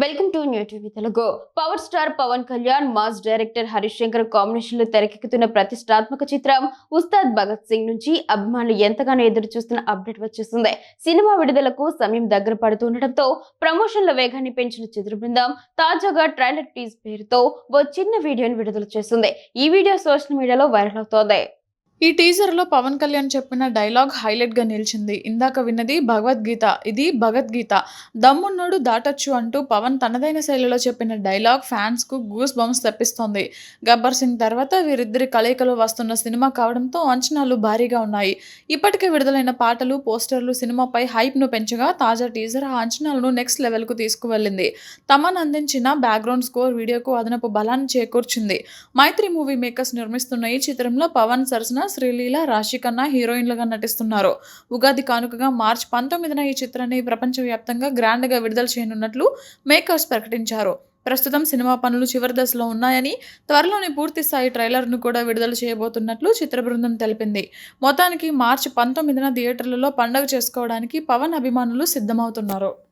Welcome to new TV Telugu. Power star Pawan Kalyan, mass director Harish Shankar combination లో తెరకెక్కుతున్న ప్రతిష్టాత్మక చిత్రం ఉస్తాద్ భగత్ సింగ్ నుంచి అభిమానులు ఎంతగానో ఎదురు చూస్తున్న అప్డేట్ వచ్చేస్తుంది. సినిమా విడుదలకు సమయం దగ్గర పడుతుండటంతో ప్రమోషన్ల వేగాన్ని పెంచిన చిత్ర బృందం తాజాగా ట్రైలర్ టీజ్ పేరుతో ఓ చిన్న వీడియోని విడుదల చేస్తుంది. ఈ వీడియో సోషల్ మీడియాలో వైరల్ అవుతోంది. ఈ టీజర్లో పవన్ కళ్యాణ్ చెప్పిన డైలాగ్ హైలైట్గా నిలిచింది. ఇందాక విన్నది భగవద్గీత, ఇది భగవద్గీత, దమ్మున్నోడు దాటొచ్చు అంటూ పవన్ తనదైన శైలిలో చెప్పిన డైలాగ్ ఫ్యాన్స్కు గూస్ బంప్స్ తెప్పిస్తోంది. గబ్బర్ సింగ్ తర్వాత వీరిద్దరి కలయికలో వస్తున్న సినిమా కావడంతో అంచనాలు భారీగా ఉన్నాయి. ఇప్పటికే విడుదలైన పాటలు, పోస్టర్లు సినిమాపై హైప్ను పెంచగా తాజా టీజర్ ఆ అంచనాలను నెక్స్ట్ లెవెల్కు తీసుకువెళ్లింది. తమన్ అందించిన బ్యాక్గ్రౌండ్ స్కోర్ వీడియోకు అదనపు బలాన్ని చేకూర్చింది. మైత్రి మూవీ మేకర్స్ నిర్మిస్తున్న ఈ చిత్రంలో పవన్ సరసన శ్రీలీల, రాశి ఖన్నా హీరోయిన్లుగా నటిస్తున్నారు. ఉగాది కానుకగా మార్చి 19న ఈ చిత్రాన్ని ప్రపంచవ్యాప్తంగా గ్రాండ్గా విడుదల చేయనున్నట్లు మేకర్స్ ప్రకటించారు. ప్రస్తుతం సినిమా పనులు చివరి దశలో ఉన్నాయని, త్వరలోనే పూర్తి స్థాయి ట్రైలర్ను కూడా విడుదల చేయబోతున్నట్లు చిత్ర బృందం తెలిపింది. మొత్తానికి మార్చి 19న థియేటర్లలో పండగ చేసుకోవడానికి పవన్ అభిమానులు సిద్ధమవుతున్నారు.